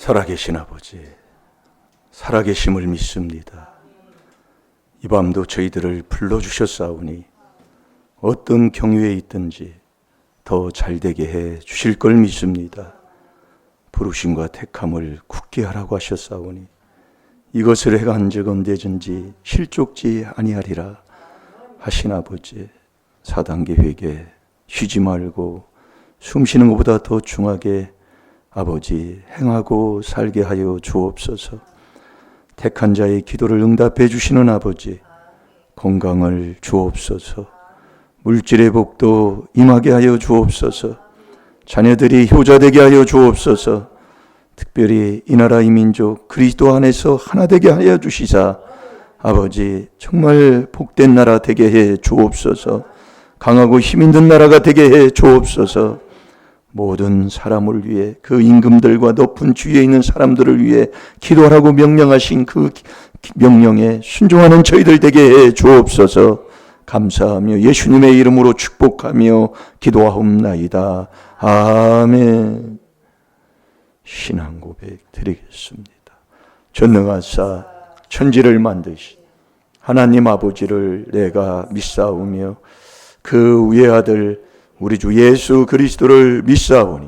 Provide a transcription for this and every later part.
살아계신 아버지, 살아계심을 믿습니다. 이 밤도 저희들을 불러주셨사오니 어떤 경유에 있든지 더 잘되게 해 주실 걸 믿습니다. 부르심과 택함을 굳게 하라고 하셨사오니 이것을 행한 적 언제든지 실족지 아니하리라 하신 아버지, 4단계 회개 쉬지 말고 숨쉬는 것보다 더 중하게 아버지 행하고 살게 하여 주옵소서. 택한 자의 기도를 응답해 주시는 아버지, 건강을 주옵소서. 물질의 복도 임하게 하여 주옵소서. 자녀들이 효자되게 하여 주옵소서. 특별히 이 나라 이 민족 그리스도 안에서 하나 되게 하여 주시사 아버지 정말 복된 나라 되게 해 주옵소서. 강하고 힘 있는 나라가 되게 해 주옵소서. 모든 사람을 위해 그 임금들과 높은 주위에 있는 사람들을 위해 기도하라고 명령하신 그 명령에 순종하는 저희들 되게 해 주옵소서. 감사하며 예수님의 이름으로 축복하며 기도하옵나이다. 아멘. 신앙 고백 드리겠습니다. 전능하사 천지를 만드신 하나님 아버지를 내가 믿사오며 그 외아들 우리 주 예수 그리스도를 믿사오니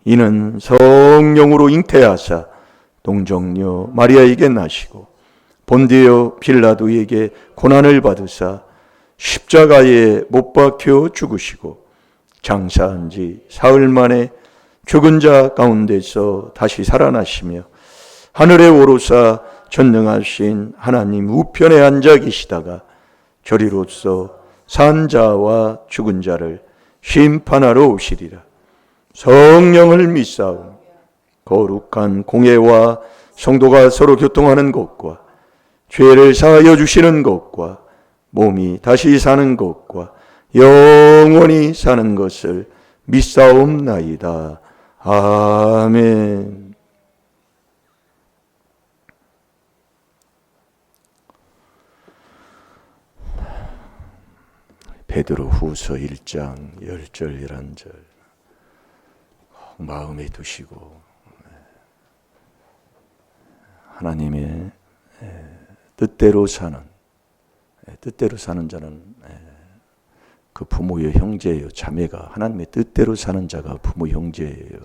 이는 성령으로 잉태하사 동정녀 마리아에게 나시고 본디오 빌라도에게 고난을 받으사 십자가에 못 박혀 죽으시고 장사한 지 사흘 만에 죽은 자 가운데서 다시 살아나시며 하늘에 오르사 전능하신 하나님 우편에 앉아 계시다가 저리로서 산 자와 죽은 자를 심판하러 오시리라. 성령을 믿사오니 거룩한 공예와 성도가 서로 교통하는 것과 죄를 사하여 주시는 것과 몸이 다시 사는 것과 영원히 사는 것을 믿사옵나이다. 아멘. 베드로 후서 1장 10절 11절 마음에 두시고 하나님의 뜻대로 사는 자는 그 부모요 형제예요. 자매가 하나님의 뜻대로 사는 자가 부모 형제예요.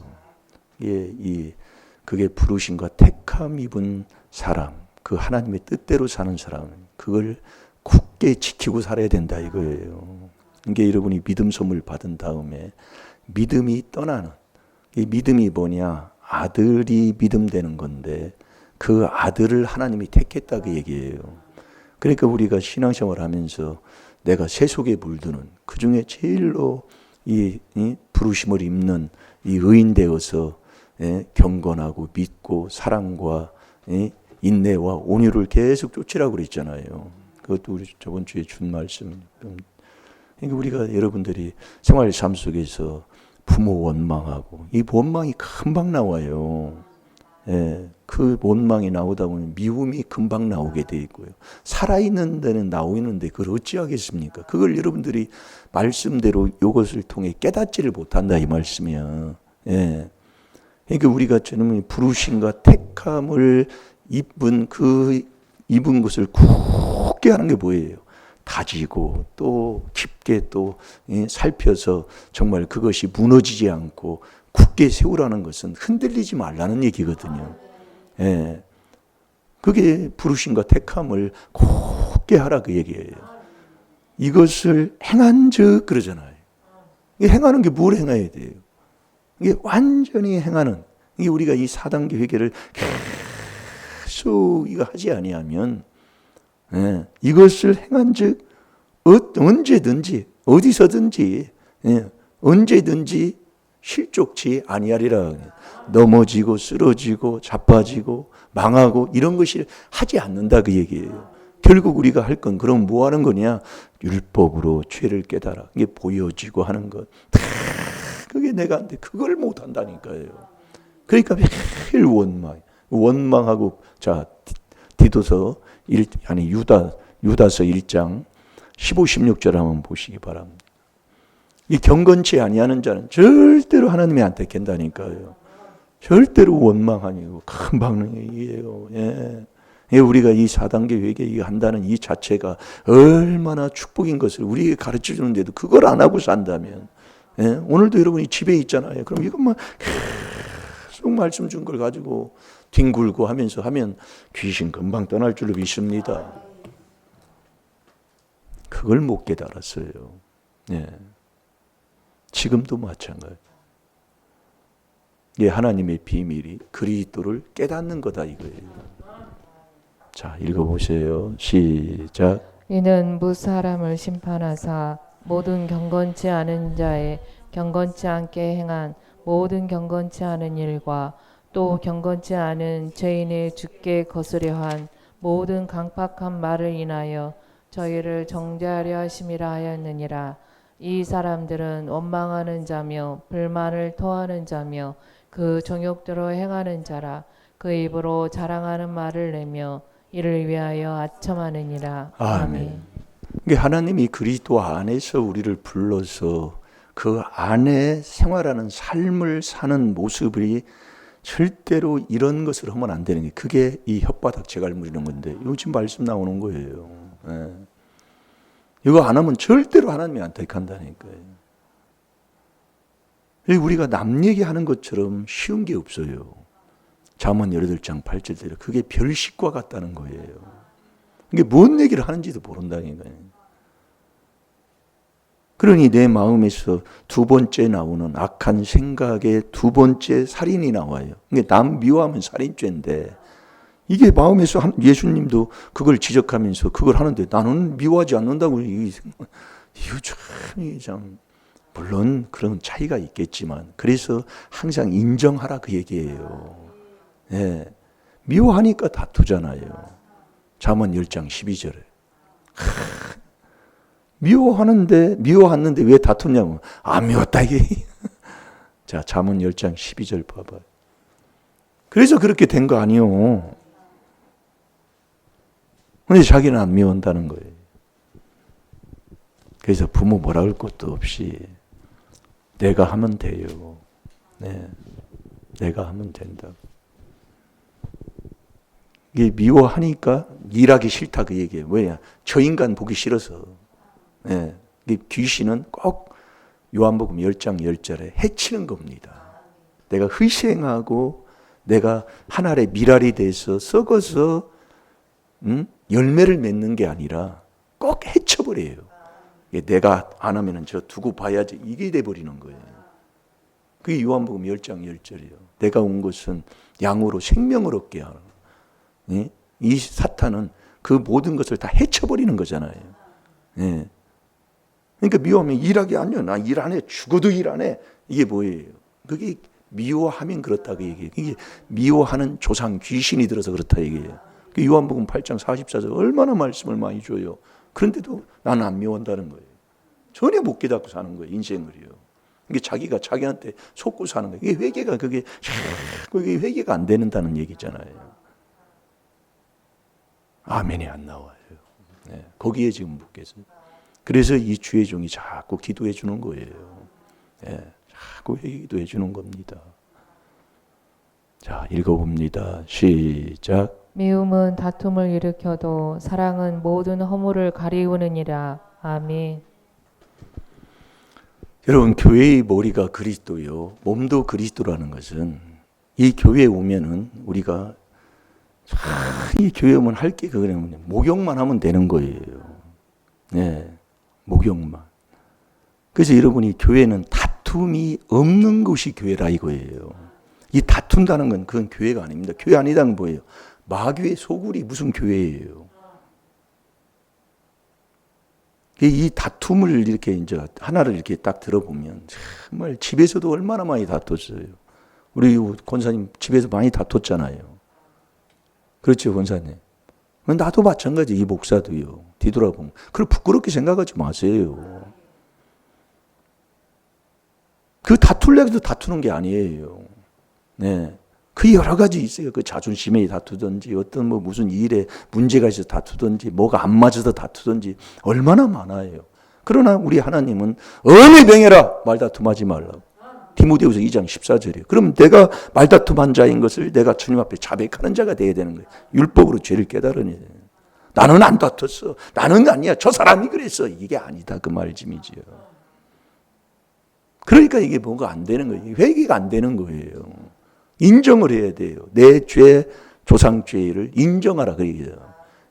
그게 부르심과 택함 입은 사람, 그 하나님의 뜻대로 사는 사람, 그걸 굳게 지키고 살아야 된다 이거예요. 이게 여러분이 믿음 선물 받은 다음에 믿음이 떠나는, 이 믿음이 뭐냐? 아들이 믿음 되는 건데 그 아들을 하나님이 택했다 그 얘기예요. 그러니까 우리가 신앙생활 하면서 내가 세속에 물드는 그 중에 제일로 이 부르심을 입는 이 의인 되어서 경건하고 믿고 사랑과 인내와 온유를 계속 쫓으라고 그랬잖아요. 그것도 우리 저번 주에 준 말씀. 그러니까 우리가 여러분들이 생활 삶 속에서 부모 원망하고 이 원망이 금방 나와요. 그 원망이 나오다 보면 미움이 금방 나오게 돼 있고요. 살아있는 데는 나오는데 그걸 어찌하겠습니까? 그걸 여러분들이 말씀대로 이것을 통해 깨닫지를 못한다 이 말씀이야. 그러니까 우리가 저는 부르심과 택함을 입은 것을 굳게 하는 게 뭐예요? 다지고 또 깊게 또 살펴서 정말 그것이 무너지지 않고 굳게 세우라는 것은 흔들리지 말라는 얘기거든요. 그게 부르심과 택함을 굳게 하라 그 얘기예요. 이것을 행한 즉 그러잖아요. 행하는 게 뭘 행해야 돼요? 이게 완전히 행하는, 이게 우리가 이 4단계 회개를 계속 이거 하지 아니하면 이것을 행한 즉 언제든지 어디서든지 언제든지 실족치 아니하리라. 넘어지고 쓰러지고 자빠지고 망하고 이런 것을 하지 않는다 그 얘기예요. 결국 우리가 할 건 그럼 뭐 하는 거냐? 율법으로 죄를 깨달아. 이게 보여지고 하는 것. 그게 내가 한데 그걸 못 한다니까요. 그러니까 매일 원망하고 자 디도서 유다서 1장 15, 16절 한번 보시기 바랍니다. 이 경건치 아니하는 자는 절대로 하나님이 안 택한다니까요. 절대로 원망 아니고 큰 방향이에요. 예. 예, 우리가 이 4단계 회개 한다는 이 자체가 얼마나 축복인 것을 우리에게 가르쳐 주는데도 그걸 안 하고 산다면, 예? 오늘도 여러분이 집에 있잖아요. 그럼 이것만 계속 말씀 준 걸 가지고 뒹굴고 하면서 하면 귀신 금방 떠날 줄로 믿습니다. 그걸 못 깨달았어요. 예. 지금도 마찬가지. 이게 하나님의 비밀이 그리스도를 깨닫는 거다 이거예요. 자, 읽어보세요. 시작. 이는 무사람을 심판하사 모든 경건치 않은 자의 경건치 않게 행한 모든 경건치 않은 일과 또 경건치 않은 죄인의 죽게 거스려 한 모든 강팍한 말을 인하여 저희를 정죄하려 하심이라 하였느니라. 이 사람들은 원망하는 자며 불만을 토하는 자며 그 정욕대로 행하는 자라. 그 입으로 자랑하는 말을 내며 이를 위하여 아첨하느니라. 아멘. 이게 하나님이 그리스도 안에서 우리를 불러서 그 안에 생활하는 삶을 사는 모습이 절대로 이런 것을 하면 안 되는 게 그게 이 혓바닥 재갈 물리는 건데 이거 지금 말씀 나오는 거예요. 예. 이거 안 하면 절대로 하나님이 안 택한다니까요. 우리가 남 얘기하는 것처럼 쉬운 게 없어요. 잠언 18장 8절대로 그게 별식과 같다는 거예요. 이게 뭔 얘기를 하는지도 모른다니까요. 그러니 내 마음에서 두 번째 나오는 악한 생각의 두 번째 살인이 나와요. 이게 남 미워하면 살인죄인데 이게 마음에서 예수님도 그걸 지적하면서 그걸 하는데 나는 미워하지 않는다고 이거 참 물론 그런 차이가 있겠지만 그래서 항상 인정하라 그 얘기예요. 예. 미워하니까 다투잖아요. 잠언 10장 12절에. 미워하는데 왜 다투냐고. 안 미웠다 이게. 자, 잠언 10장 12절 봐봐요. 그래서 그렇게 된 거 아니요. 근데 자기는 안 미워한다는 거예요. 그래서 부모 뭐라 할 것도 없이 내가 하면 돼요. 네. 내가 하면 된다고. 이게 미워하니까 일하기 싫다 그 얘기예요. 왜냐? 저 인간 보기 싫어서. 네. 귀신은 꼭 요한복음 10장 10절에 해치는 겁니다. 내가 희생하고 내가 하늘의 미랄이 돼서 썩어서 열매를 맺는 게 아니라 꼭 해쳐버려요. 내가 안 하면 저 두고 봐야지 이게 돼버리는 거예요. 그게 요한복음 10장 10절이에요. 내가 온 것은 양으로 생명을 얻게 하라. 이 사탄은 그 모든 것을 다 해쳐버리는 거잖아요. 예. 그러니까 미워하면 일하기 안 해. 나 일 안 해. 죽어도 일 안 해. 이게 뭐예요? 그게 미워하면 그렇다고 얘기해요. 이게 미워하는 조상 귀신이 들어서 그렇다 얘기해요. 요한복음 8장 44절 얼마나 말씀을 많이 줘요. 그런데도 나는 안 미워한다는 거예요. 전혀 못 깨닫고 사는 거예요. 인생을요. 이게 자기가 자기한테 속고 사는 거예요. 이게 회개가 그게 회개가 안 되는다는 얘기잖아요. 아멘이 안 나와요. 네, 거기에 지금 묻겠어요. 그래서 이 주의 종이 자꾸 기도해 주는 거예요. 네, 자꾸 기도해 주는 겁니다. 자, 읽어봅니다. 시작. 미움은 다툼을 일으켜도 사랑은 모든 허물을 가리우느니라. 아멘. 여러분, 교회의 머리가 그리스도요, 몸도 그리스도라는 것은 이 교회에 오면은 우리가 이 교회 오면 할 게 그거는 목욕만 하면 되는 거예요. 네, 목욕만. 그래서 여러분이 교회는 다툼이 없는 곳이 교회라 이거예요. 이 다툰다는 건 그건 교회가 아닙니다. 교회 아니다는 뭐예요? 마귀의 소굴이 무슨 교회예요? 이 다툼을 이렇게 이제 하나를 이렇게 딱 들어보면 정말 집에서도 얼마나 많이 다퉜어요. 우리 권사님 집에서 많이 다퉜잖아요. 그렇죠, 권사님. 나도 마찬가지, 이 목사도요. 뒤돌아보면. 그걸 부끄럽게 생각하지 마세요. 그 다툴려고 해도 다투는 게 아니에요. 네. 그 여러 가지 있어요. 그 자존심에 다투든지, 어떤 뭐 무슨 일에 문제가 있어서 다투든지, 뭐가 안 맞아서 다투든지, 얼마나 많아요. 그러나 우리 하나님은, 어느 병해라! 말다툼하지 말라고. 디모데후서 2장 14절이에요. 그럼 내가 말다툼한 자인 것을 내가 주님 앞에 자백하는 자가 돼야 되는 거예요. 율법으로 죄를 깨달으니. 나는 안 다퉜어. 나는 아니야. 저 사람이 그랬어. 이게 아니다. 그 말씀이지요. 그러니까 이게 뭐가 안 되는 거예요. 회개가 안 되는 거예요. 인정을 해야 돼요. 내 죄, 조상죄를 인정하라. 그래요.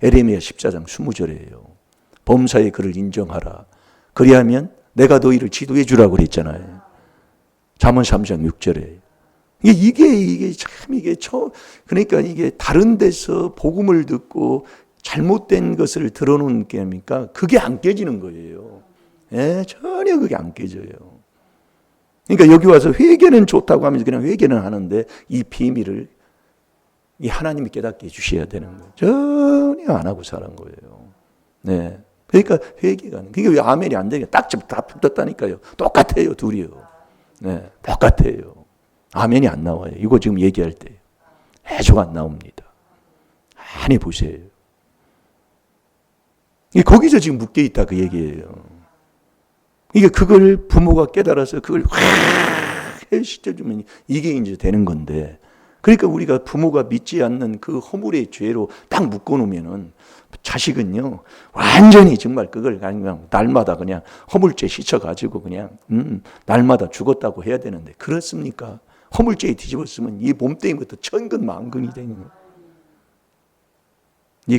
에레미야 14장 20절이에요. 범사의 그를 인정하라. 그리하면 내가 너희를 지도해 주라고 그랬잖아요. 잠언 3장 6절에. 그러니까 이게 다른 데서 복음을 듣고 잘못된 것을 들어놓은 게 아닙니까? 그게 안 깨지는 거예요. 예, 전혀 그게 안 깨져요. 그러니까 여기 와서 회개는 좋다고 하면서 그냥 회개는 하는데 이 비밀을 이 하나님이 깨닫게 해주셔야 되는 거예요. 전혀 안 하고 사는 거예요. 네. 그러니까 회개가, 그게 왜 아멘이 안 되냐? 딱 다 붙었다니까요. 똑같아요, 둘이요. 네, 똑같아요. 아멘이 안 나와요. 이거 지금 얘기할 때. 해조가 안 나옵니다. 많이 보세요. 거기서 지금 묶여 있다 그 얘기예요. 이게 그걸 부모가 깨달아서 그걸 확 해시켜주면 이게 이제 되는 건데, 그러니까 우리가 부모가 믿지 않는 그 허물의 죄로 딱 묶어놓으면은 자식은요 완전히 정말 그걸 그냥 날마다 그냥 허물죄 씻어가지고 그냥 날마다 죽었다고 해야 되는데 그렇습니까? 허물죄에 뒤집었으면 이 몸뚱이부터 천근 만근이 되는 거예요.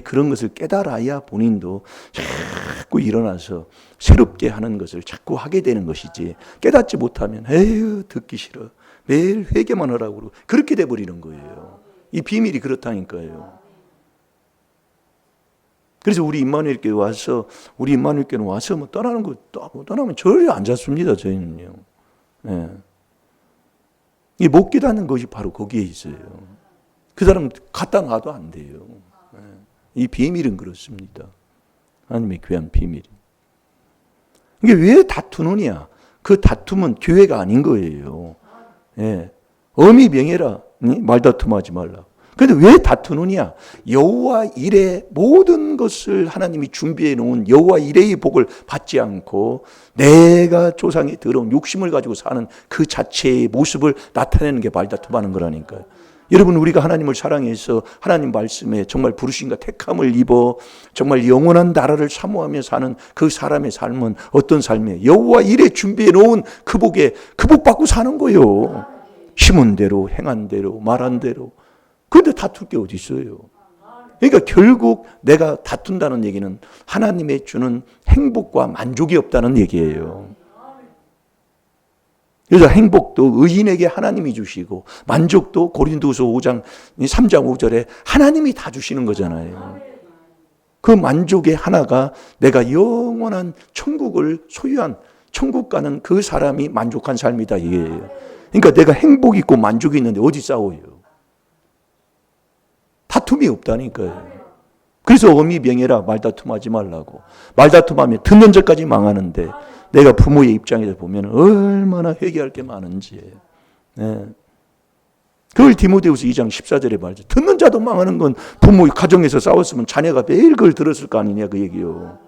그런 것을 깨달아야 본인도 자꾸 일어나서 새롭게 하는 것을 자꾸 하게 되는 것이지, 깨닫지 못하면 에휴 듣기 싫어 매일 회개만 하라고 그러고 그렇게 돼버리는 거예요. 이 비밀이 그렇다니까요. 그래서 우리 임마누엘교회 와서 뭐 떠나는 거 떠나면 절대 안 잡습니다. 저희는요. 네. 이 못 깨닫는 것이 바로 거기에 있어요. 그 사람 갖다 놔도 안 돼요. 네. 이 비밀은 그렇습니다. 하나님의 귀한 비밀. 이게 왜 다투느냐? 그 다툼은 교회가 아닌 거예요. 예. 엄히 명예라. 말다툼하지 말라. 그런데 왜 다투느냐? 여호와 일의 모든 것을 하나님이 준비해 놓은 여호와 일의 복을 받지 않고 내가 조상에 들어온 욕심을 가지고 사는 그 자체의 모습을 나타내는 게 말다툼하는 거라니까요. 여러분, 우리가 하나님을 사랑해서 하나님 말씀에 정말 부르심과 택함을 입어 정말 영원한 나라를 사모하며 사는 그 사람의 삶은 어떤 삶이에요? 여호와 일에 준비해 놓은 그 복에 그 복 받고 사는 거예요. 심은 대로 행한 대로 말한 대로. 그런데 다툴 게 어디 있어요? 그러니까 결국 내가 다툰다는 얘기는 하나님의 주는 행복과 만족이 없다는 얘기예요. 그래서 행복도 의인에게 하나님이 주시고 만족도 고린도후서 5장 3장 5절에 하나님이 다 주시는 거잖아요. 그 만족의 하나가 내가 영원한 천국을 소유한 천국 가는 그 사람이 만족한 삶이다 이게예요. 그러니까 내가 행복이 있고 만족이 있는데 어디 싸워요? 다툼이 없다니까요. 그래서 엄히 명예라 말다툼하지 말라고. 말다툼하면 듣는 자까지 망하는데 내가 부모의 입장에서 보면 얼마나 회개할 게 많은지. 네. 그걸 디모데후서 2장 14절에 말이죠. 듣는 자도 망하는 건 부모 가정에서 싸웠으면 자녀가 매일 그걸 들었을 거 아니냐 그 얘기요.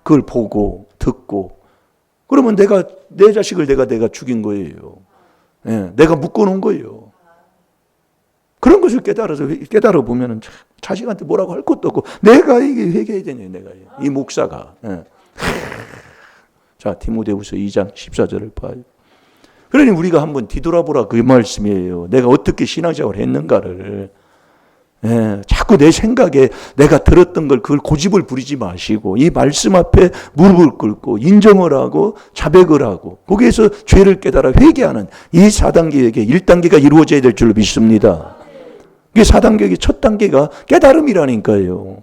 그걸 보고 듣고 그러면 내 자식을 내가 죽인 거예요. 네. 내가 묶어놓은 거예요. 그런 것을 깨달아 보면은 자식한테 뭐라고 할 것도 없고 내가 이게 회개해야 되냐 내가 이 목사가. 네. 자, 디모데후서 2장 14절을 봐요. 그러니 우리가 한번 뒤돌아보라 그 말씀이에요. 내가 어떻게 신앙생활을 했는가를. 예, 자꾸 내 생각에 내가 들었던 걸 그걸 고집을 부리지 마시고 이 말씀 앞에 무릎을 꿇고 인정을 하고 자백을 하고 거기에서 죄를 깨달아 회개하는 이 4단계에게 1단계가 이루어져야 될 줄로 믿습니다. 이게 4단계의 첫 단계가 깨달음이라니까요.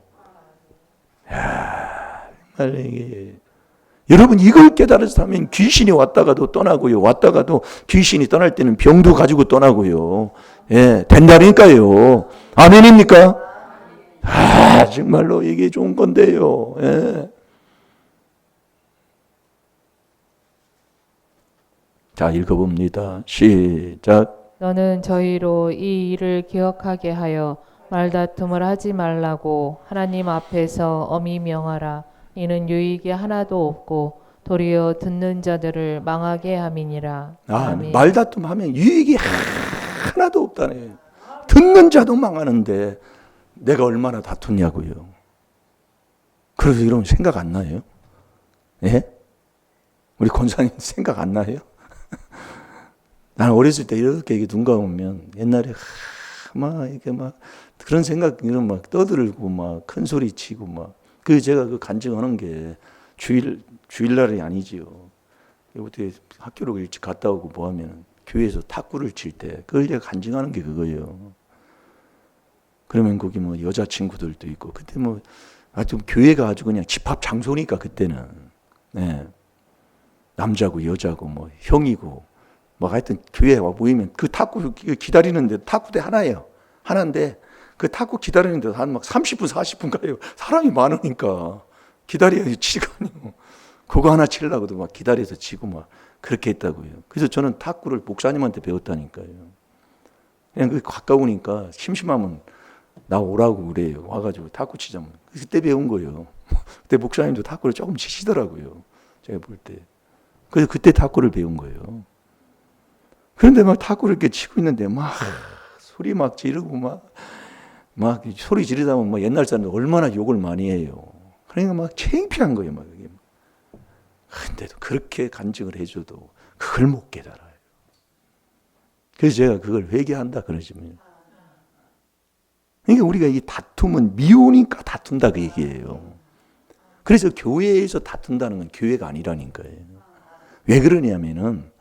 정말 이게 여러분 이걸 깨달아서 하면 귀신이 왔다가도 떠나고요. 왔다가도 귀신이 떠날 때는 병도 가지고 떠나고요. 예, 된다니까요. 아멘입니까? 정말로 이게 좋은 건데요. 예. 자, 읽어봅니다. 시작. 너는 저희로 이 일을 기억하게 하여 말다툼을 하지 말라고 하나님 앞에서 엄히 명하라. 이는 유익이 하나도 없고 도리어 듣는 자들을 망하게 함이니라. 아멘. 말다툼하면 유익이 하나도 없다네. 듣는 자도 망하는데 내가 얼마나 다퉜냐고요. 그래서 이러면 생각 안 나요? 예? 우리 권사님 생각 안 나요? 나는 어렸을 때 이렇게 눈 감으면 옛날에 막 이렇게 막 그런 생각 이런 막 떠들고 막 큰 소리 치고 막 그 제가 그 간증하는 게 주일날이 아니지요. 어떻게 학교로 일찍 갔다 오고 뭐 하면 교회에서 탁구를 칠 때 그걸 제가 간증하는 게 그거예요. 그러면 거기 뭐 여자친구들도 있고 그때 뭐 아주 교회가 아주 그냥 집합 장소니까 그때는 네. 남자고 여자고 뭐 형이고 뭐 하여튼 교회에 와 모이면 그 탁구 기다리는데 탁구대 하나예요. 하나인데 그 탁구 기다리는데 한 막 30분 40분 가요. 사람이 많으니까 기다려야지 시간이요. 그거 하나 치려고도 막 기다려서 치고 막 그렇게 했다고요. 그래서 저는 탁구를 목사님한테 배웠다니까요. 그냥 그 가까우니까 심심하면 나 오라고 그래요. 와가지고 탁구 치자면 그때 배운 거예요. 그때 목사님도 탁구를 조금 치시더라고요. 제가 볼 때. 그래서 그때 탁구를 배운 거예요. 그런데 막 탁구를 이렇게 치고 있는데 막 소리 막 지르고 막 소리 지르다 보면 막 옛날 사람들 얼마나 욕을 많이 해요. 그러니까 막 창피한 거예요. 막 이게. 근데도 그렇게 간증을 해줘도 그걸 못 깨달아요. 그래서 제가 그걸 회개한다 그러지만. 그러니까 우리가 이 다툼은 미우니까 다툰다 그 얘기예요. 그래서 교회에서 다툰다는 건 교회가 아니라니까요. 왜 그러냐면은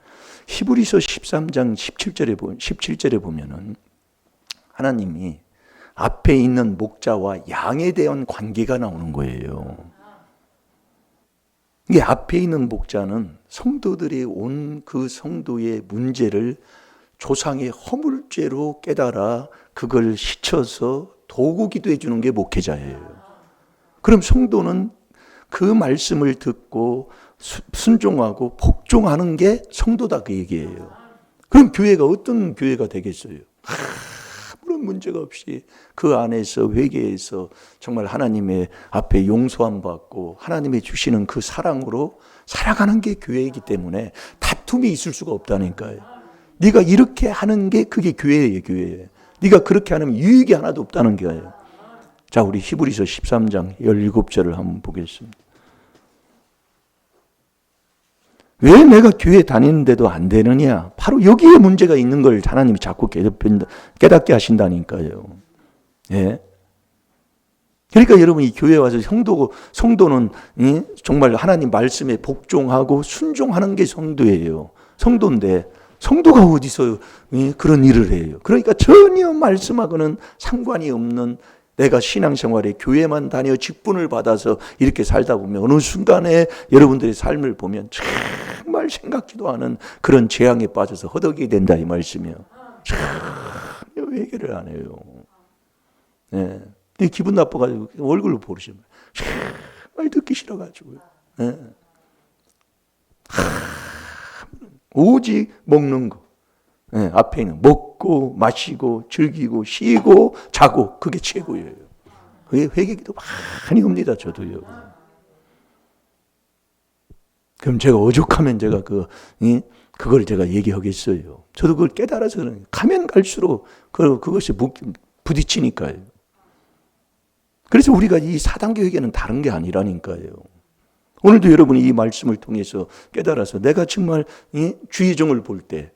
히브리서 13장 17절에 보면은 하나님이 앞에 있는 목자와 양에 대한 관계가 나오는 거예요. 이게 앞에 있는 목자는 성도들이 온 그 성도의 문제를 조상의 허물죄로 깨달아 그걸 씻어서 도구 기도해 주는 게 목회자예요. 그럼 성도는 그 말씀을 듣고 순종하고 복종하는 게 성도다 그 얘기예요. 그럼 교회가 어떤 교회가 되겠어요? 아무런 문제가 없이 그 안에서 회개해서 정말 하나님의 앞에 용서함 받고 하나님이 주시는 그 사랑으로 살아가는 게 교회이기 때문에 다툼이 있을 수가 없다니까요. 네가 이렇게 하는 게 그게 교회예요, 교회. 네가 그렇게 하면 유익이 하나도 없다는 거예요. 자, 우리 히브리서 13장 17절을 한번 보겠습니다. 왜 내가 교회 다니는데도 안 되느냐? 바로 여기에 문제가 있는 걸 하나님이 자꾸 깨닫게 하신다니까요. 예. 그러니까 여러분 이 교회 와서 성도는 정말 하나님 말씀에 복종하고 순종하는 게 성도예요. 성도인데 성도가 어디서 그런 일을 해요? 그러니까 전혀 말씀하고는 상관이 없는 내가 신앙생활에 교회만 다녀 직분을 받아서 이렇게 살다 보면 어느 순간에 여러분들의 삶을 보면 정말 생각지도 않은 그런 재앙에 빠져서 허덕이게 된다 이 말씀이요. 전혀 회개를 안 해요. 네. 기분 나빠가지고 얼굴로 보시면 정말 듣기 싫어가지고요. 네. 오직 먹는 거. 네, 앞에 있는 먹고 마시고 즐기고 쉬고 자고 그게 최고예요. 그게 회개기도 많이 옵니다. 저도요. 그럼 제가 오죽하면 제가 그걸 제가 얘기하겠어요. 저도 그걸 깨달아서 그런 거예요. 가면 갈수록 그것이 부딪히니까요. 그래서 우리가 이 4단계 회개는 다른 게 아니라니까요. 오늘도 여러분이 이 말씀을 통해서 깨달아서 내가 정말 주의 종을 볼 때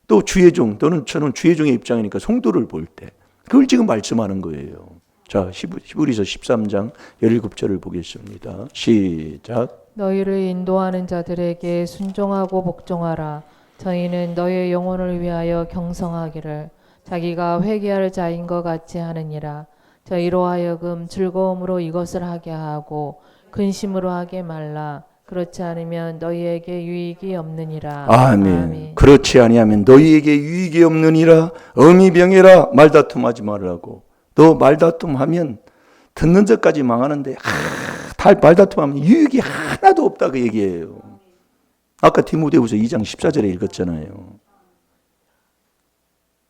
또 주의 종 또는 저는 주의 종의 입장이니까 성도를 볼 때 그걸 지금 말씀하는 거예요. 자, 히브리서 13장 17절을 보겠습니다. 시작. 너희를 인도하는 자들에게 순종하고 복종하라. 저희는 너희의 영혼을 위하여 경성하기를 자기가 회개할 자인 것 같이 하느니라. 저희로 하여금 즐거움으로 이것을 하게 하고 근심으로 하게 말라. 그렇지 않으면 너희에게 유익이 없느니라. 아멘. 아멘. 그렇지 아니하면 너희에게 유익이 없느니라. 엄히 병해라. 말다툼하지 말라고. 너 말다툼하면 듣는 데까지 망하는데 말다툼하면 유익이 하나도 없다 그 얘기예요. 아까 디모데후서 2장 14절에 읽었잖아요.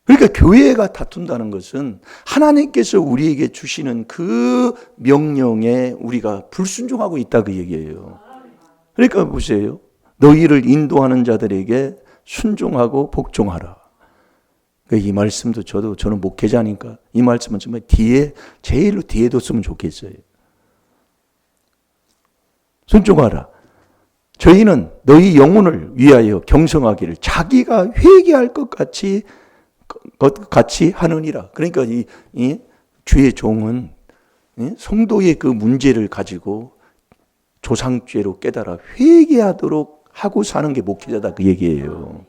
그러니까 교회가 다툰다는 것은 하나님께서 우리에게 주시는 그 명령에 우리가 불순종하고 있다 그 얘기예요. 그러니까 보세요. 너희를 인도하는 자들에게 순종하고 복종하라. 이 말씀도 저는 목회자니까 이 말씀은 정말 제일로 뒤에 뒀으면 좋겠어요. 순종하라. 저희는 너희 영혼을 위하여 경성하기를 자기가 회개할 것 같이 하느니라. 그러니까 이 주의 종은 성도의 그 문제를 가지고 조상죄로 깨달아 회개하도록 하고 사는 게 목회자다 그 얘기예요.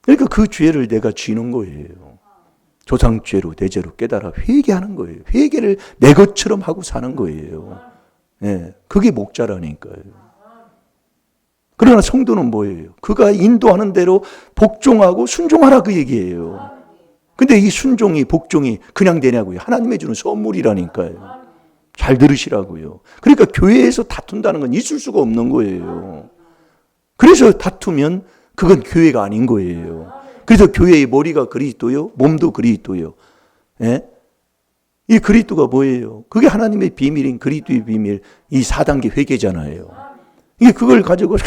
그러니까 그 죄를 내가 지는 거예요. 조상죄로 내 죄로 깨달아 회개하는 거예요. 회개를 내 것처럼 하고 사는 거예요. 예, 그게 목자라니까요. 그러나 성도는 뭐예요? 그가 인도하는 대로 복종하고 순종하라 그 얘기예요. 근데 이 순종이 복종이 그냥 되냐고요. 하나님의 주는 선물이라니까요. 잘 들으시라고요. 그러니까 교회에서 다툰다는 건 있을 수가 없는 거예요. 그래서 다투면 그건 교회가 아닌 거예요. 그래서 교회의 머리가 그리스도요, 몸도 그리스도요. 예? 이 그리스도가 뭐예요? 그게 하나님의 비밀인 그리스도의 비밀, 이 4단계 회개잖아요. 이게 그걸 가지고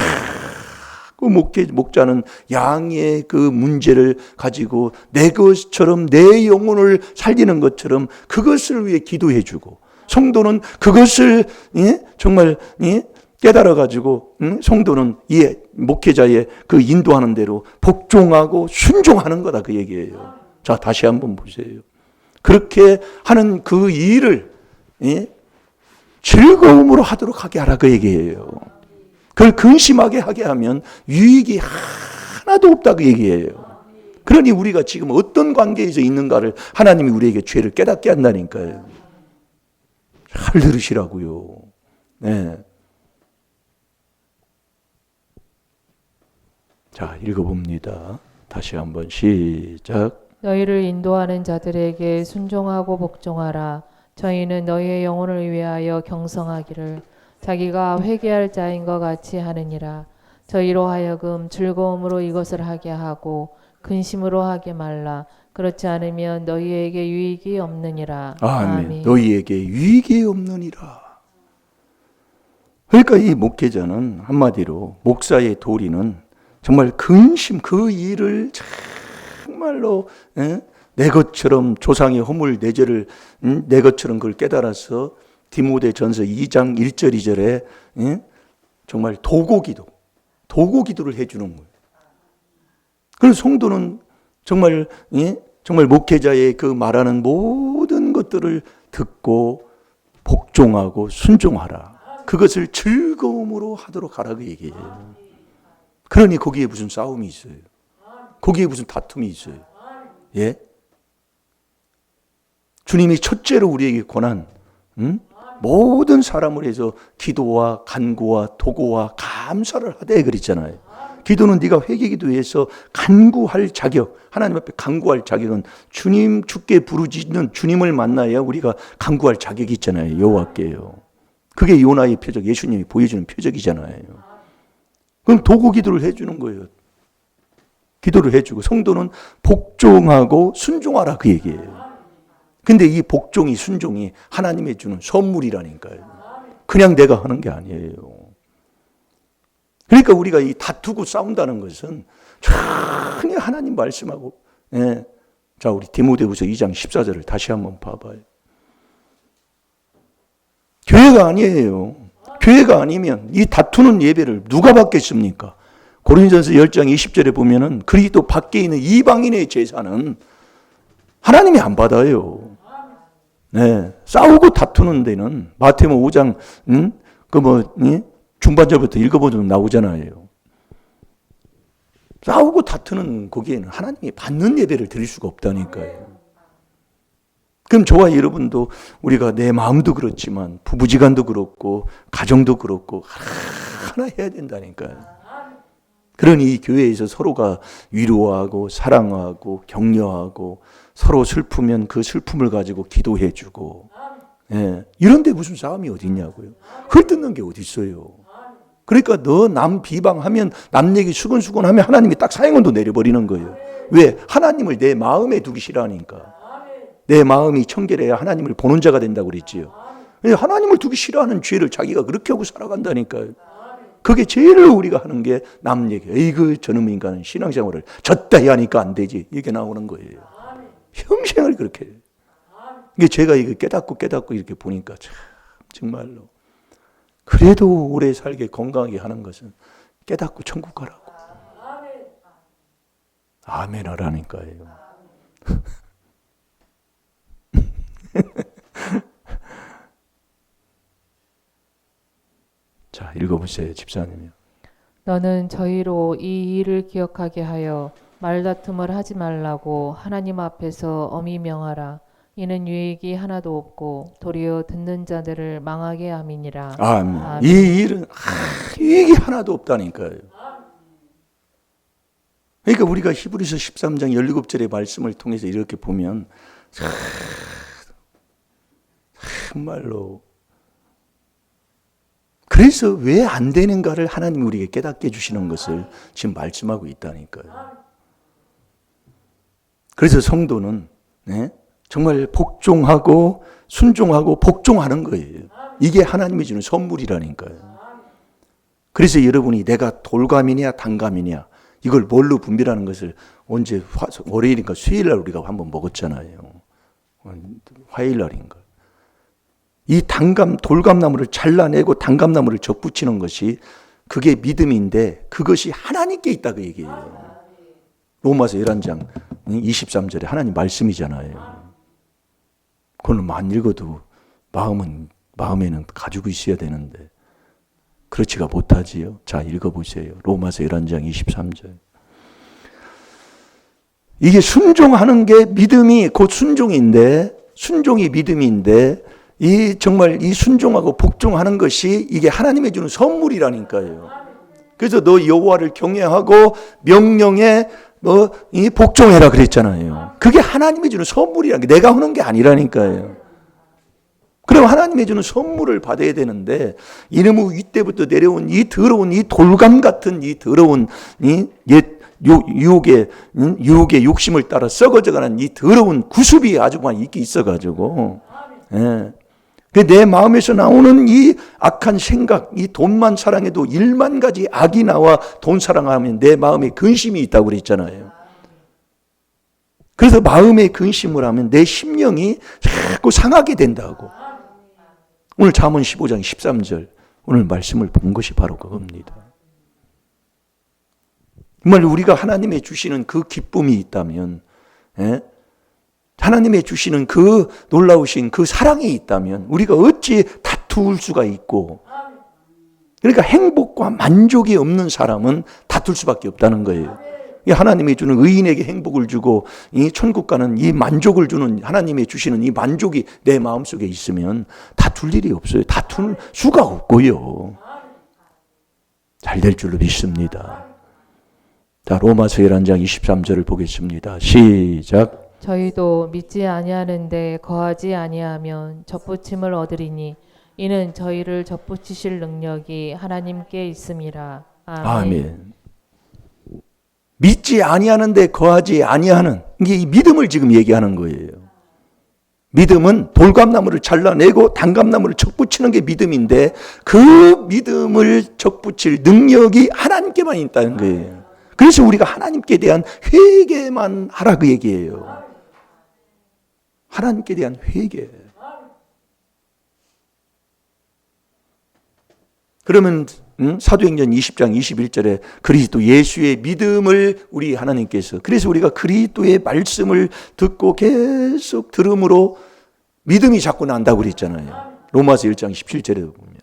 그 목자는 양의 그 문제를 가지고 내 것처럼 내 영혼을 살리는 것처럼 그것을 위해 기도해주고, 성도는 그것을 정말 깨달아 가지고 성도는 이 목회자의 그 인도하는 대로 복종하고 순종하는 거다 그 얘기예요. 자, 다시 한번 보세요. 그렇게 하는 그 일을 즐거움으로 하도록 하게 하라 그 얘기예요. 그걸 근심하게 하게 하면 유익이 하나도 없다 그 얘기예요. 그러니 우리가 지금 어떤 관계에서 있는가를 하나님이 우리에게 죄를 깨닫게 한다니까요. 잘 들으시라고요. 네. 자, 읽어봅니다. 다시 한번 시작. 너희를 인도하는 자들에게 순종하고 복종하라. 저희는 너희의 영혼을 위하여 경성하기를 자기가 회개할 자인 것 같이 하느니라. 저희로 하여금 즐거움으로 이것을 하게 하고 근심으로 하게 말라. 그렇지 않으면 너희에게 유익이 없느니라. 아멘. 너희에게 유익이 없느니라. 그러니까 이 목회자는 한마디로 목사의 도리는 정말 근심 그 일을 정말로 내 것처럼 조상의 허물 내 죄를 내 것처럼 그걸 깨달아서 디모데전서 2장 1절 2절에 정말 도고기도를 해주는 거예요. 그래서 성도는 정말 목회자의 그 말하는 모든 것들을 듣고 복종하고 순종하라. 그것을 즐거움으로 하도록 하라 그 얘기예요. 그러니 거기에 무슨 싸움이 있어요? 거기에 무슨 다툼이 있어요? 예? 주님이 첫째로 우리에게 권한 모든 사람을 해서 기도와 간구와 도고와 감사를 하되 그랬잖아요. 기도는 네가 회개기도해서 간구할 자격, 하나님 앞에 간구할 자격은 주께 부르짖는 주님을 만나야 우리가 간구할 자격이 있잖아요. 여호와께요. 그게 요나의 표적, 예수님이 보여주는 표적이잖아요. 그럼 도구 기도를 해주는 거예요. 기도를 해주고 성도는 복종하고 순종하라 그 얘기예요. 근데 이 복종이 순종이 하나님의 주는 선물이라니까요. 그냥 내가 하는 게 아니에요. 그러니까 우리가 이 다투고 싸운다는 것은 전혀 하나님 말씀하고 자, 우리 디모데후서 2장 14절을 다시 한번 봐봐요. 교회가 아니에요. 교회가 아니면 이 다투는 예배를 누가 받겠습니까? 고린도전서 10장 20절에 보면은 그리스도 밖에 있는 이방인의 제사는 하나님이 안 받아요. 네, 싸우고 다투는 데는 마태복음 5장 중반절부터 읽어보면 나오잖아요. 싸우고 다투는 거기에는 하나님이 받는 예배를 드릴 수가 없다니까요. 그럼 저와 여러분도 우리가 내 마음도 그렇지만 부부지간도 그렇고 가정도 그렇고 하나 해야 된다니까요. 그러니 이 교회에서 서로가 위로하고 사랑하고 격려하고 서로 슬프면 그 슬픔을 가지고 기도해주고 이런 데 무슨 싸움이 어디 있냐고요. 헐뜯는 게 어디 있어요. 그러니까 너 남 비방하면 남 얘기 수근수근하면 하나님이 딱 사형언도 내려버리는 거예요. 왜? 하나님을 내 마음에 두기 싫어하니까. 내 마음이 청결해야 하나님을 보는 자가 된다고 그랬지요. 하나님을 두기 싫어하는 죄를 자기가 그렇게 하고 살아간다니까요. 그게 제일 우리가 하는 게 남 얘기. 에이그 저놈 인간은 신앙생활을 졌다 하니까 안 되지. 이게 나오는 거예요. 평생을 그렇게 해요. 이게 제가 이거 깨닫고 이렇게 보니까 참 정말로 그래도 오래 살게 건강하게 하는 것은 깨닫고 천국 가라고. 아멘 하라니까요. 자, 읽어보세요, 집사님이요. 너는 저희로 이 일을 기억하게 하여 말다툼을 하지 말라고 하나님 앞에서 엄히 명하라. 이는 유익이 하나도 없고 도리어 듣는 자들을 망하게 함이니라. 아멘. 아멘. 이 일은 유익이 하나도 없다니까요. 그러니까 우리가 히브리서 13장 17절의 말씀을 통해서 이렇게 보면 정말로 그래서 왜 안 되는가를 하나님이 우리에게 깨닫게 해주시는 것을 지금 말씀하고 있다니까요. 그래서 성도는 정말 복종하고 순종하고 복종하는 거예요. 이게 하나님이 주는 선물이라니까요. 그래서 여러분이 내가 돌감이냐 단감이냐 이걸 뭘로 분별하는 것을 언제 월요일인가 수요일날 우리가 한번 먹었잖아요. 화요일날인가. 이 돌감나무를 잘라내고 단감나무를 적붙이는 것이 그게 믿음인데 그것이 하나님께 있다 그 얘기예요. 로마서 11장 23절에 하나님 말씀이잖아요. 그거는 안 읽어도 마음에는 가지고 있어야 되는데 그렇지가 못하지요. 자, 읽어보세요. 로마서 11장 23절. 이게 순종하는 게 믿음이 곧 순종이 믿음인데 정말 이 순종하고 복종하는 것이 이게 하나님이 주는 선물이라니까요. 그래서 너 여호와를 경외하고 명령에 이 복종해라 그랬잖아요. 그게 하나님이 주는 선물이라는 게 내가 하는 게 아니라니까요. 그럼 하나님이 주는 선물을 받아야 되는데 이놈의 윗대부터 내려온 이 더러운 이 돌감 같은 이 더러운 이 옛 유혹의 욕심을 따라 썩어져가는 이 더러운 구습이 아주 많이 있어가지고 내 마음에서 나오는 이 악한 생각, 이 돈만 사랑해도 1만 가지 악이 나와 돈 사랑하면 내 마음에 근심이 있다고 그랬잖아요. 그래서 마음에 근심을 하면 내 심령이 자꾸 상하게 된다고. 오늘 잠언 15장 13절 오늘 말씀을 본 것이 바로 그겁니다. 정말 우리가 하나님의 주시는 그 기쁨이 있다면 하나님의 주시는 그 놀라우신 그 사랑이 있다면 우리가 어찌 다툴 수가 있고 그러니까 행복과 만족이 없는 사람은 다툴 수밖에 없다는 거예요. 하나님이 주는 의인에게 행복을 주고 이 천국 가는 이 만족을 주는 하나님이 주시는 이 만족이 내 마음속에 있으면 다툴 일이 없어요. 다툴 수가 없고요. 잘 될 줄로 믿습니다. 자, 로마서 11장 23절을 보겠습니다. 시작. 저희도 믿지 아니하는데 거하지 아니하면 접붙임을 얻으리니 이는 저희를 접붙이실 능력이 하나님께 있음이라. 아멘. 아멘. 믿지 아니하는데 거하지 아니하는 이게 이 믿음을 지금 얘기하는 거예요. 믿음은 돌감나무를 잘라내고 단감나무를 적붙이는 게 믿음인데 그 믿음을 적붙일 능력이 하나님께만 있다는 거예요. 그래서 우리가 하나님께 대한 회개만 하라 그 얘기예요. 하나님께 대한 회개. 그러면 사도행전 20장 21절에 그리스도 예수의 믿음을 우리 하나님께서 그래서 우리가 그리스도의 말씀을 듣고 계속 들음으로 믿음이 자꾸 난다고 그랬잖아요. 로마서 1장 17절에 보면.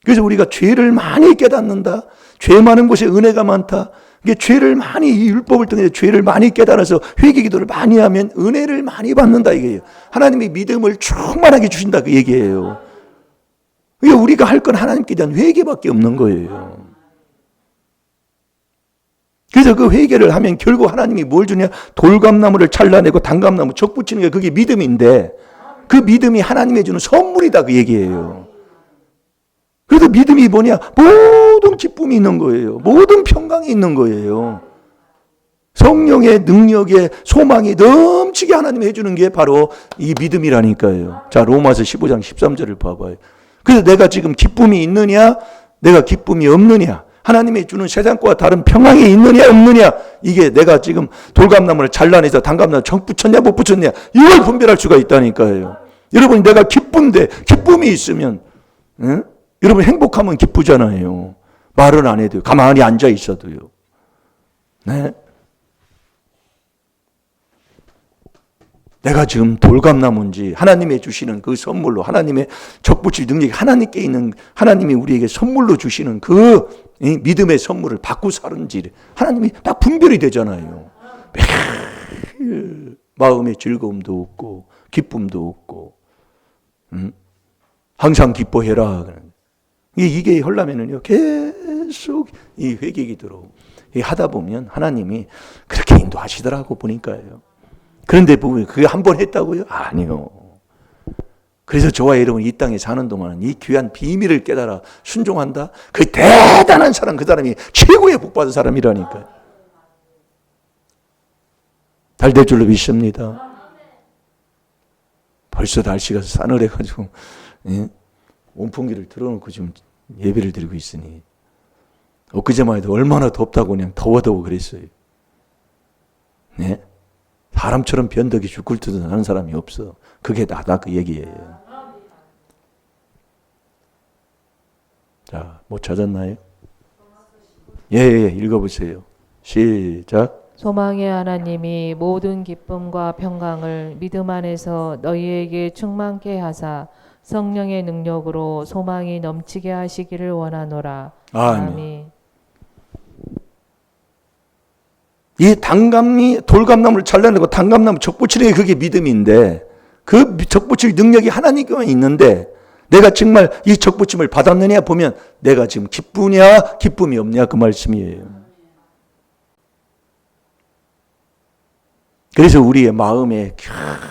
그래서 우리가 죄를 많이 깨닫는다. 죄 많은 곳에 은혜가 많다. 이게 죄를 많이 이 율법을 통해서 죄를 많이 깨달아서 회개 기도를 많이 하면 은혜를 많이 받는다 이거예요. 하나님이 믿음을 충만하게 주신다 그 얘기예요. 그러니까 우리가 할 건 하나님께 대한 회개밖에 없는 거예요. 그래서 그 회개를 하면 결국 하나님이 뭘 주냐? 돌감나무를 잘라내고 단감나무 적붙이는 게 그게 믿음인데 그 믿음이 하나님이 주는 선물이다 그 얘기예요. 그래서 믿음이 뭐냐? 모든 기쁨이 있는 거예요. 모든 평강이 있는 거예요. 성령의 능력에 소망이 넘치게 하나님이 해주는 게 바로 이 믿음이라니까요. 자, 로마서 15장 13절을 봐봐요. 그래서 내가 지금 기쁨이 있느냐, 내가 기쁨이 없느냐, 하나님이 주는 세상과 다른 평강이 있느냐 없느냐, 이게 내가 지금 돌감나무를 잘라내서 단감나무 정 붙였냐 못 붙였냐, 이걸 분별할 수가 있다니까요. 여러분, 내가 기쁜데 기쁨이 있으면, 응? 여러분 행복하면 기쁘잖아요. 말은 안 해도요. 가만히 앉아 있어도요. 네? 내가 지금 돌감나무인지 하나님의 주시는 그 선물로, 하나님의 적붙일 능력이 하나님께 있는, 하나님이 우리에게 선물로 주시는 그 믿음의 선물을 받고 사는지 하나님이 딱 분별이 되잖아요. 매일 마음의 즐거움도 없고 기쁨도 없고, 항상 기뻐해라. 이게 하려면은요, 계속 이 회개기도로 하다 보면 하나님이 그렇게 인도하시더라고 보니까요. 그런데 보면 그게 한 번 했다고요? 아니요. 그래서 저와 여러분 이 땅에 사는 동안은 이 귀한 비밀을 깨달아 순종한다? 그 대단한 사람, 그 사람이 최고의 복받은 사람이라니까요. 잘 될 줄로 믿습니다. 벌써 날씨가 싸늘해가지고, 예? 온풍기를 틀어놓고 지금 예배를 드리고 있으니, 엊그제만 해도 얼마나 덥다고 그냥 더워 그랬어요. 네? 사람처럼 변덕이 죽을 듯은 하는 사람이 없어. 그게 나다, 그 얘기예요. 자, 못 찾았나요? 예, 읽어보세요. 시작. 소망의 하나님이 모든 기쁨과 평강을 믿음 안에서 너희에게 충만케 하사 성령의 능력으로 소망이 넘치게 하시기를 원하노라. 아멘. 이 단감이 돌감나무를 잘라내고 단감나무 적붙이는 게 그게 믿음인데, 그 적붙일 능력이 하나님께만 있는데 내가 정말 이 적붙임을 받았느냐 보면 내가 지금 기쁘냐 기쁨이 없냐 그 말씀이에요. 그래서 우리의 마음에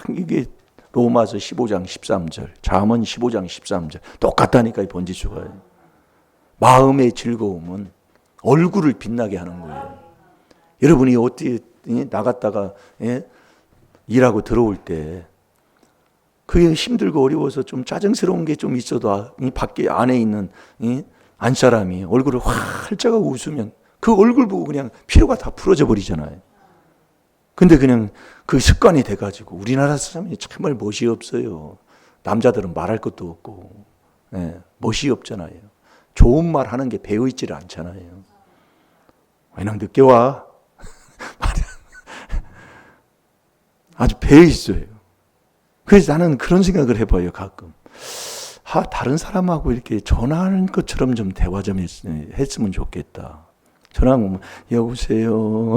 이게 로마서 15장 13절, 잠언 15장 13절 똑같다니까, 이 번지수가. 마음의 즐거움은 얼굴을 빛나게 하는 거예요. 여러분이 어떻게 나갔다가, 예? 일하고 들어올 때 그게 힘들고 어려워서 좀 짜증스러운 게 좀 있어도 이 밖에 안에 있는 이 안사람이 얼굴을 활짝 하고 웃으면 그 얼굴 보고 그냥 피로가 다 풀어져 버리잖아요. 근데 그냥 그 습관이 돼가지고 우리나라 사람이 정말 멋이 없어요. 남자들은 말할 것도 없고, 예, 멋이 없잖아요. 좋은 말 하는 게 배어있지를 않잖아요. 왜냐면 늦게 와. 아주 배어 있어요. 그래서 나는 그런 생각을 해봐요, 가끔. 다른 사람하고 이렇게 전화하는 것처럼 좀 대화 좀 했으면 좋겠다. 전화하면, 여보세요.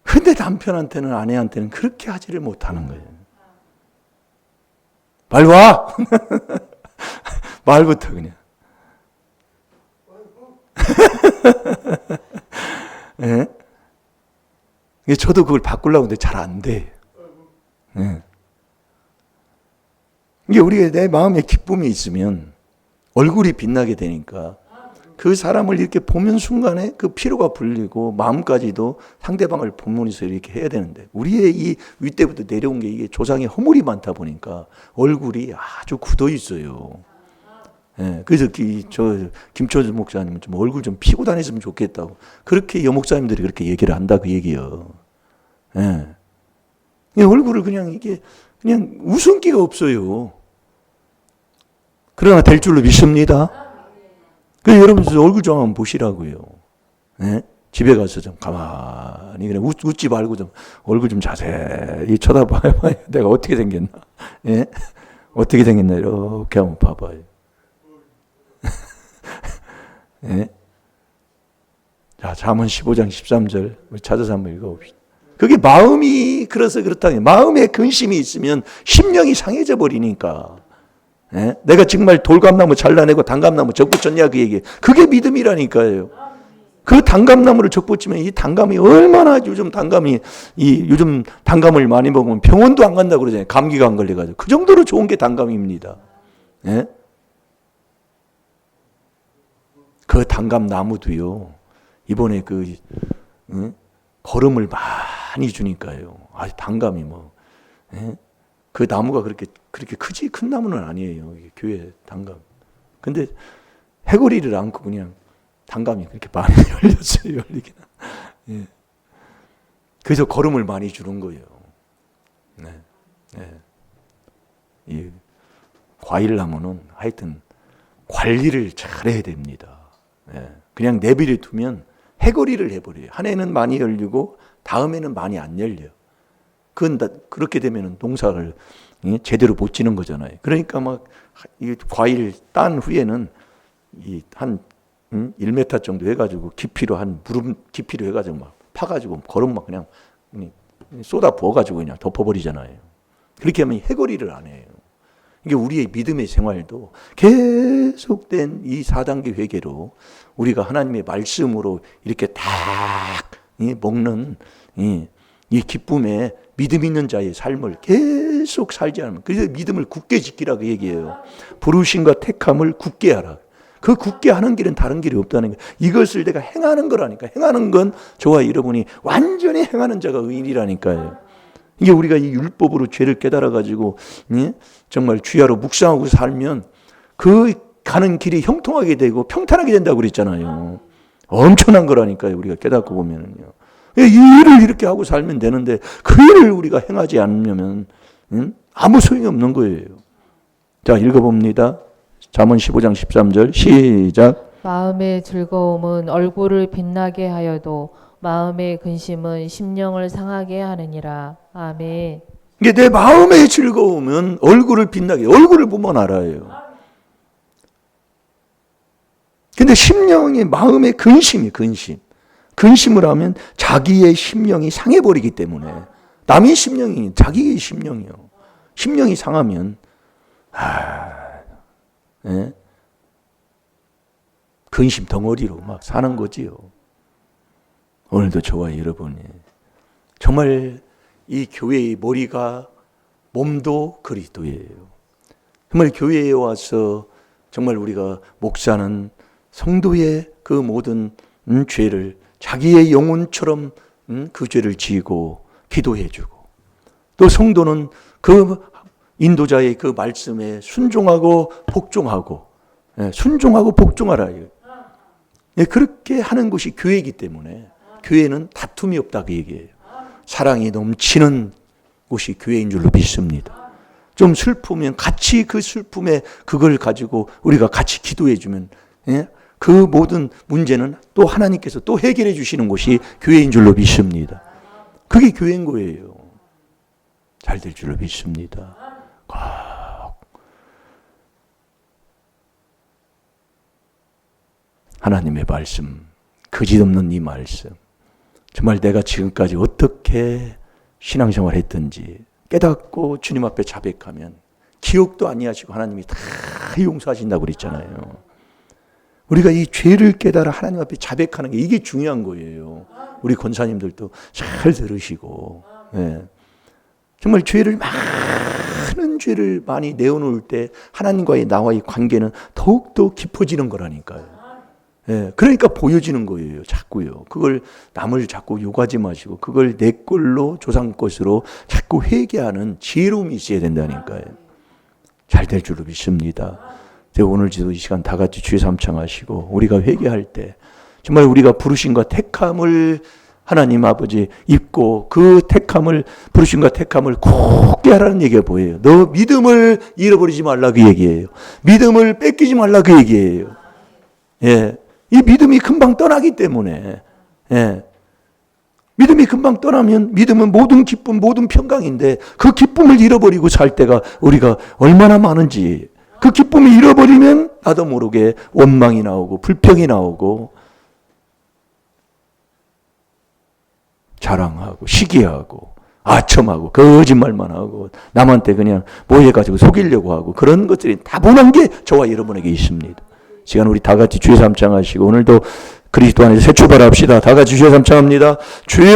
근데 남편한테는, 아내한테는 그렇게 하지를 못하는 거예요. 빨리 와! 말부터 그냥. 예? 저도 그걸 바꾸려고 하는데 잘 안 돼. 예. 이게 우리가 내 마음에 기쁨이 있으면 얼굴이 빛나게 되니까 그 사람을 이렇게 보면 순간에 그 피로가 풀리고 마음까지도 상대방을 보면서 이렇게 해야 되는데, 우리의 이 윗대부터 내려온 게 이게 조상의 허물이 많다 보니까 얼굴이 아주 굳어 있어요. 예, 그래서 김초준 목사님은 좀 얼굴 좀 피고 다녔으면 좋겠다고 그렇게 여목사님들이 그렇게 얘기를 한다, 그 얘기요. 예. 얼굴을 그냥 웃음기가 없어요. 그러나 될 줄로 믿습니다. 그래서 여러분 얼굴 좀 한번 보시라고요. 예? 집에 가서 좀 가만히 그냥 웃지 말고 좀 얼굴 좀 자세히 쳐다봐요. 내가 어떻게 생겼나? 예? 어떻게 생겼나 이렇게 한번 봐봐요. 예? 자, 잠언 15장 13절 우리 찾아서 한번 읽어봅시다. 그게 마음이 그래서 그렇다니, 마음에 근심이 있으면 심령이 상해져 버리니까. 예? 내가 정말 돌감나무 잘라내고 단감나무 적붙였냐 그 얘기. 그게 믿음이라니까요. 그 단감나무를 적붙이면 이 단감이 얼마나 요즘 단감을 많이 먹으면 병원도 안 간다고 그러잖아요. 감기가 안 걸려가지고. 그 정도로 좋은 게 단감입니다. 예? 그 단감나무도요. 이번에 걸음을 많이 주니까요. 아주 단감이 뭐. 그 나무가 그렇게 크지 큰 나무는 아니에요. 이게 교회 단감. 근데 해거리를 안고 그냥 단감이 그렇게 많이 열렸어요. 열리기는. 예. 그래서 걸음을 많이 주는 거예요. 네. 네. 이 과일나무는 하여튼 관리를 잘해야 됩니다. 네. 그냥 내버려 두면 해거리를 해버려요. 한 해는 많이 열리고 다음에는 많이 안 열려요. 그렇게 되면 농사를 제대로 못 지는 거잖아요. 그러니까 막 이 과일 딴 후에는 한 1m 정도 해가지고 깊이로 한 무릎 깊이로 해가지고 막 파가지고 걸음만 그냥 쏟아 부어가지고 그냥 덮어버리잖아요. 그렇게 하면 해거리를 안 해요. 이게 우리의 믿음의 생활도 계속된 이 4단계 회개로 우리가 하나님의 말씀으로 이렇게 딱 먹는 이 기쁨에 믿음 있는 자의 삶을 계속 살지 않으면, 그래서 믿음을 굳게 지키라고 얘기해요. 부르심과 택함을 굳게 하라. 그 굳게 하는 길은 다른 길이 없다는 거예요. 이것을 내가 행하는 거라니까. 행하는 건 저와 여러분이 완전히 행하는 자가 의인이라니까요. 이게 우리가 이 율법으로 죄를 깨달아가지고 정말 주야로 묵상하고 살면 그 가는 길이 형통하게 되고 평탄하게 된다고 그랬잖아요. 엄청난 거라니까요. 우리가 깨닫고 보면은요. 이 일을 이렇게 하고 살면 되는데 그 일을 우리가 행하지 않으면 아무 소용이 없는 거예요. 자, 읽어봅니다. 잠언 15장 13절 시작. 마음의 즐거움은 얼굴을 빛나게 하여도 마음의 근심은 심령을 상하게 하느니라. 아멘. 이게 내 마음의 즐거움은 얼굴을 빛나게, 얼굴을 보면 알아요. 근데 심령이 마음의 근심이 근심을 하면 자기의 심령이 상해버리기 때문에, 남의 심령이 자기의 심령이요. 심령이 상하면 근심 덩어리로 막 사는 거지요. 오늘도 저와 여러분이 정말 이 교회의 머리가 몸도 그리스도예요. 정말 교회에 와서 정말 우리가 목사는 성도의 그 모든 죄를 자기의 영혼처럼 그 죄를 지고 기도해주고, 또 성도는 그 인도자의 그 말씀에 순종하고 복종하고, 순종하고 복종하라. 그렇게 하는 것이 교회이기 때문에 교회는 다툼이 없다고 얘기해요. 사랑이 넘치는 곳이 교회인 줄로 믿습니다. 좀 슬프면 같이 그 슬픔에 그걸 가지고 우리가 같이 기도해주면 그 모든 문제는 또 하나님께서 또 해결해 주시는 곳이 교회인 줄로 믿습니다. 그게 교회인 거예요. 잘 될 줄로 믿습니다. 하나님의 말씀, 거짓 없는 이 말씀, 정말 내가 지금까지 어떻게 신앙생활 했든지 깨닫고 주님 앞에 자백하면 기억도 아니하시고 하나님이 다 용서하신다고 그랬잖아요. 우리가 이 죄를 깨달아 하나님 앞에 자백하는 게 이게 중요한 거예요. 우리 권사님들도 잘 들으시고, 정말 많은 죄를 많이 내어놓을 때 하나님과의 나와의 관계는 더욱더 깊어지는 거라니까요. 그러니까 보여지는 거예요. 자꾸요. 그걸 남을 자꾸 욕하지 마시고 그걸 내 걸로 조상 것으로 자꾸 회개하는 지혜로움이 있어야 된다니까요. 잘 될 줄로 믿습니다. 오늘도 이 시간 다 같이 주의 삼창하시고 우리가 회개할 때 정말 우리가 부르심과 택함을 하나님 아버지 입고 그 택함을, 부르심과 택함을 굳게 하라는 얘기가 뭐예요? 너 믿음을 잃어버리지 말라 그 얘기예요. 믿음을 뺏기지 말라 그 얘기예요. 이 믿음이 금방 떠나기 때문에, 믿음이 금방 떠나면 믿음은 모든 기쁨, 모든 평강인데 그 기쁨을 잃어버리고 살 때가 우리가 얼마나 많은지, 그 기쁨을 잃어버리면 나도 모르게 원망이 나오고 불평이 나오고 자랑하고 시기하고 아첨하고 거짓말만 하고 남한테 그냥 모여가지고 속이려고 하고 그런 것들이 다분한 게 저와 여러분에게 있습니다. 시간 우리 다 같이 주의 삼창하시고 오늘도 그리스도 안에서 새 출발합시다. 다 같이 주의 삼창합니다. 주여